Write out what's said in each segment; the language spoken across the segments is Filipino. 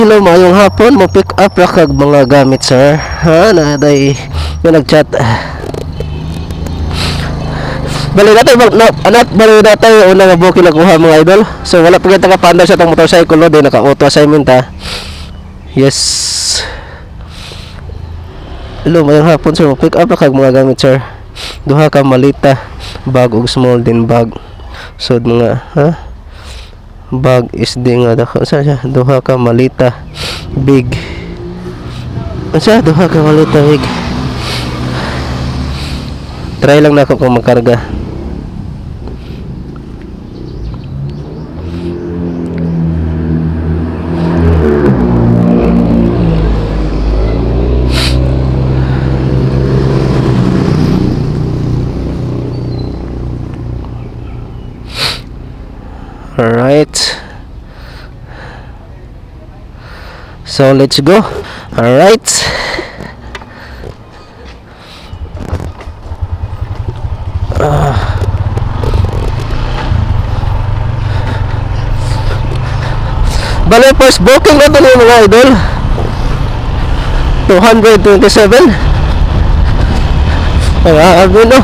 Hello, mayong hapon, mo pick up ra kag mga gamit sir. Ha, na day yung nag-chat. Bali natin bali natin una nga booking nakuha mga idol. So wala pa kita kapanda sa tong motorcycle din naka-auto assignment ha. Yes. Hello, mayong hapon sir, mo pick up ra kag mga gamit sir. Duha ka malita, bag ug small din bag. So mga ha bag is di nga dako sa siya duha ka malita big sa duha ka malita big try lang na ako kung magkarga. Alright, so let's go. Alright, bale first booking na ito mga idol 227 no.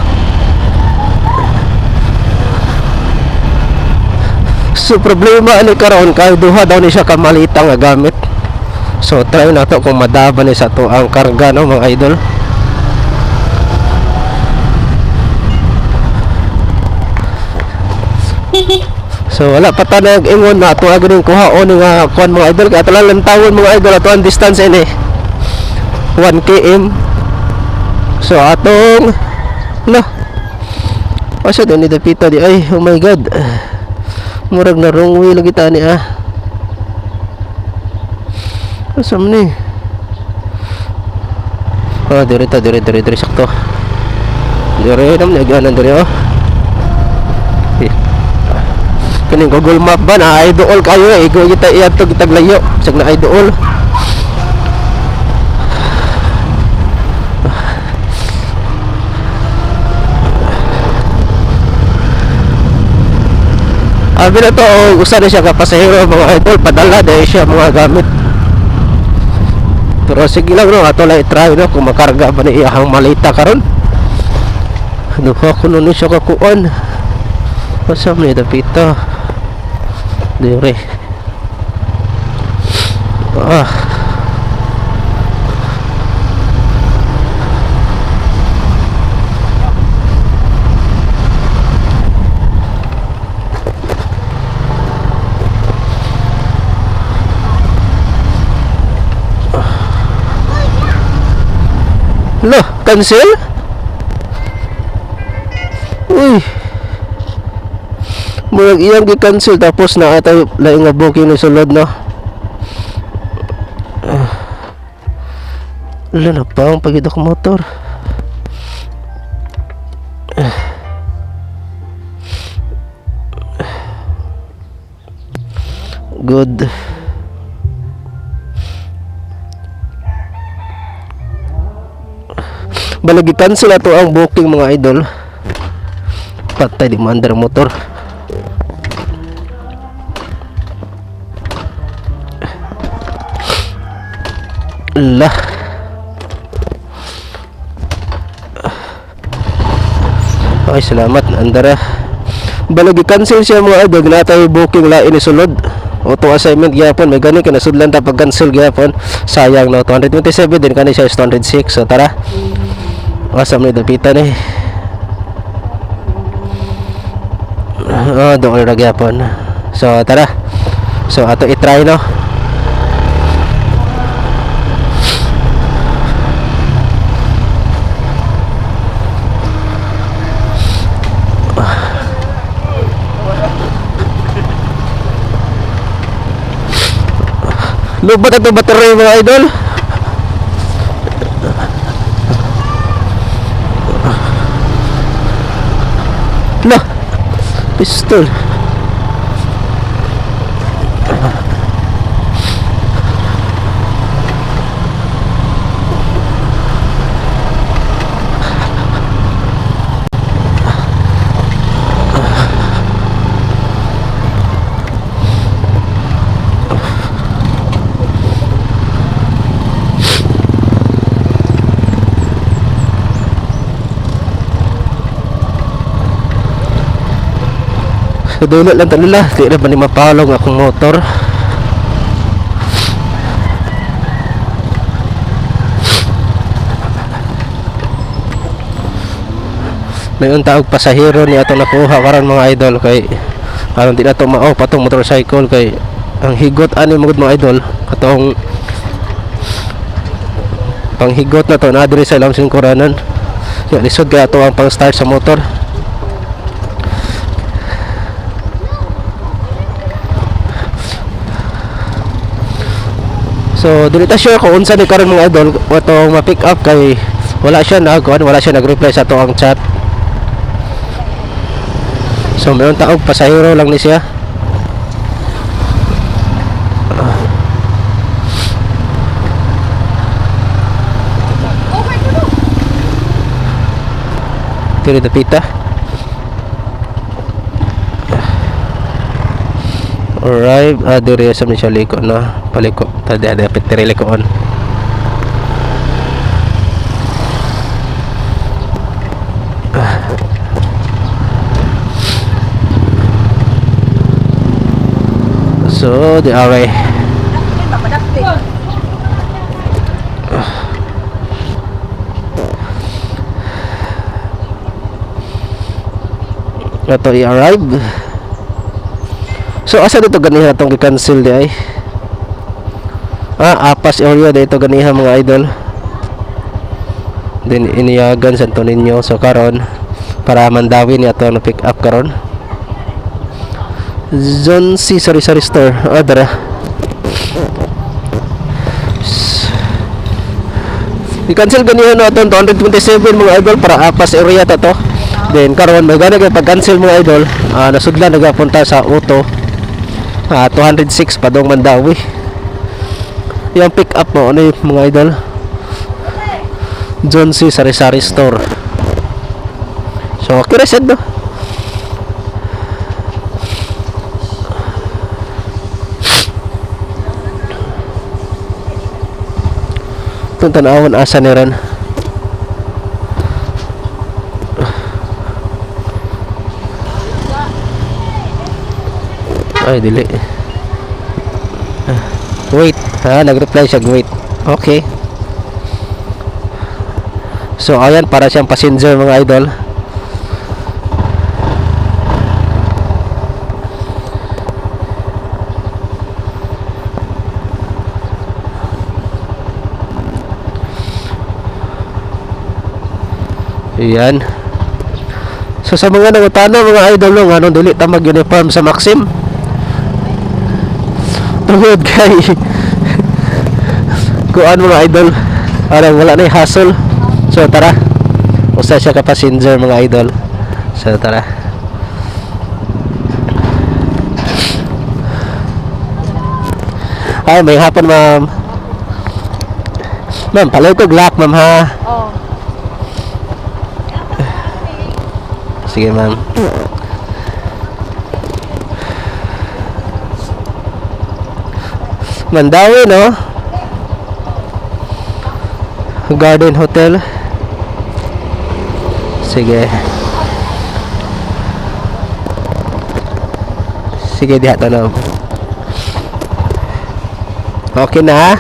So problema ani karon kay duha daw ni siya ka malita nga gamit. So try na to kung madaba ni sa to ang karga no mga idol. So wala pa ta nag-ingon na ato agad kuhaon nga kuan mga idol kay talang lantawon mga idol ato ang distance ini 1 km. So atong no. Asa din ni dapita di ay oh my god. Murag na wrong way lagi tani asam ni dire sakto dire nam naganan dire kining Google Map ba na idol kayo igo kita iadto kitag layo sag na idol. Abi na to usa na siya ka pasahero mga idol padala dahil siya mga gamit. Pero sige lang no ato lang i-try no kung makarga ba ni iyang malita karon. Ano ko kuno ni siya kakuan. Pasam ni dapita. Dire. Loh, cancel? Uy. Murag iyang gi-cancel tapos na atay laing nga booking ni sulod no. Wala na pa ang pagid ako motor. Good. Balagi cancel ato ang booking mga idol. Patay di mandar motor. Lah. Ay salamat andara. Balagi cancel siya mga idol natay booking lain ni sulod. Auto assignment gyapon may gani kana sudlan ta pag cancel gyapon. Sayang no 227 din kani siya 206. So tara. Asam ni dapitan eh. Doon ra gyapon. So tara. So ato i-try no. Lubat ato battery mga idol. Lah, pistol. So dulo lang to nila, di na ba ni mapalong akong motor. May unta og pasahero ni atong nakuha karon mga idol, kay aron di na to mao patong motorcycle, kay ang higot ani magud mga idol katong panghigot na to na diri sa ilang singkuranan. Ya lisod kay ato ang pang start sa motor. So dili ta sure kung unsa ni karon mga idol atong ma-pick up, kay wala siya nag-reply sa ato ang chat. So meron taog pasahero lang ni siya. Tiri dapita. Alright, diri sa siya liko na paliko. Tadi ada pitiri likoon. So, di away. Ito i-arrive. So, asa dito ganiha itong i-cancel di ay? Apas area dito ganiha mga idol. Then, iniyagan sa ninyo. So, karon para mandawin niya ito na pick up karon. Zone C sari-sari store. Dara. I-cancel ganiha na itong 227 mga idol para apas area to. Then karon may gana pag cancel mga idol, nasudlan nagapunta sa auto. 206 padong Mandawi. Yung pick up mo ano mga idol? Zone C sari-sari store. So okay reset do. Itong tanawon asa ni ran. Ay dili. Wait, nag-reply siya wait. Okay. So ayan, para siyang passenger mga idol. Ayan. So sa mga nangutana mga idol no, anong dili ta mag-uniform sa Maxim? Tungod kay kuan mga idol, wala na hassle. So tara, usa siya ka passenger mga idol. So tara. Ay may hapon ma'am. Ma'am, palay ko glock ma'am ha. Oh. Sige ma'am. Mandawi no? Garden Hotel. Sige. Sige diha to no. Okay na ha?